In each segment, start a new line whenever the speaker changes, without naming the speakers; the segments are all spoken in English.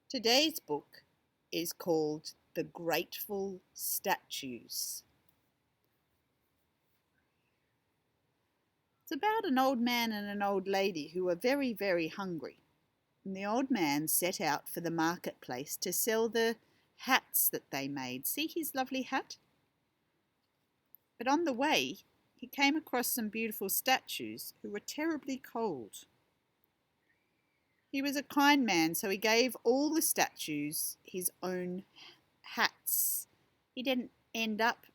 Today's book is called The Grateful Statues. It's about an old man and an old lady who were very, very hungry. And the old man set out for the marketplace to sell the hats that they made. See his lovely hat? But on the way, he came across some beautiful statues who were terribly cold. He was a kind man, so he gave all the statues his own hats. He didn't end up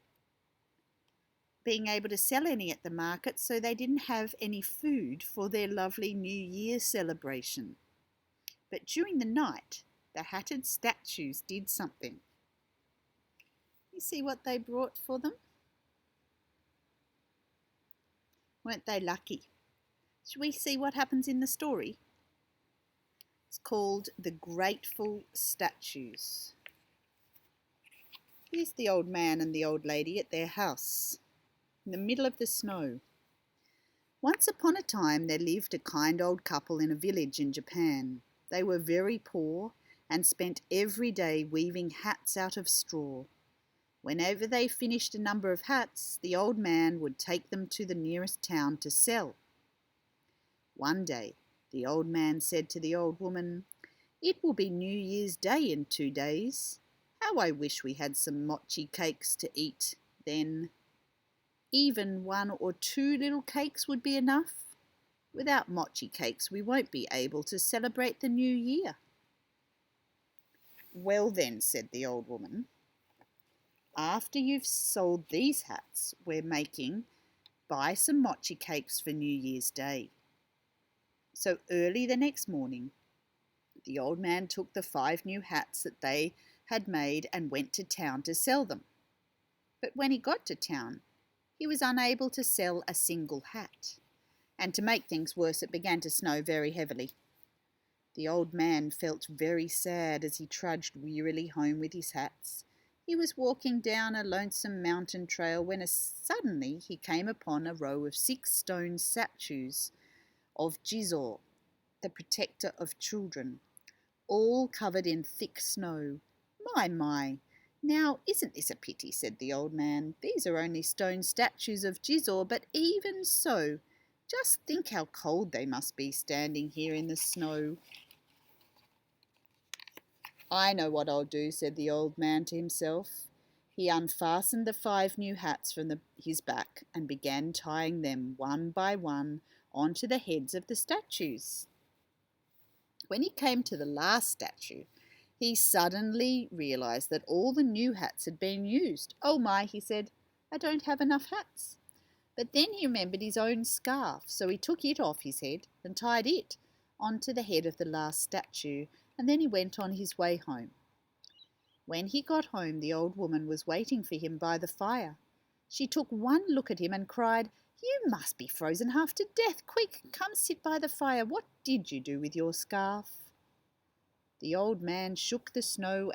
being able to sell any at the market, so they didn't have any food for their lovely New Year celebration. But during the night, the hatted statues did something. You see what they brought for them? Weren't they lucky? Shall we see what happens in the story? It's called The Grateful Statues. Here's the old man and the old lady at their house, in the middle of the snow. Once upon a time there lived a kind old couple in a village in Japan. They were very poor and spent every day weaving hats out of straw. Whenever they finished a number of hats, the old man would take them to the nearest town to sell. One day, the old man said to the old woman, "It will be New Year's Day in 2 days. How I wish we had some mochi cakes to eat then. Even 1 or 2 little cakes would be enough. Without mochi cakes we won't be able to celebrate the new year." "Well then," said the old woman, "after you've sold these hats we're making, buy some mochi cakes for New Year's Day." So early the next morning, the old man took the 5 new hats that they had made and went to town to sell them. But when he got to town, he was unable to sell a single hat. And to make things worse, it began to snow very heavily. The old man felt very sad as he trudged wearily home with his hats. He was walking down a lonesome mountain trail when suddenly he came upon a row of 6 stone statues of Jizo, the protector of children, all covered in thick snow. My, now isn't this a pity," said the old man. "These are only stone statues of Jizo, but even so, just think how cold they must be standing here in the snow." "I know what I'll do," said the old man to himself. He unfastened the 5 new hats from his back and began tying them one by one onto the heads of the statues. When he came to the last statue, he suddenly realized that all the new hats had been used. "Oh my," he said, "I don't have enough hats." But then he remembered his own scarf, so he took it off his head and tied it onto the head of the last statue, and then he went on his way home. When he got home, the old woman was waiting for him by the fire. She took one look at him and cried, "You must be frozen half to death. Quick, come sit by the fire. What did you do with your scarf?" The old man shook the snow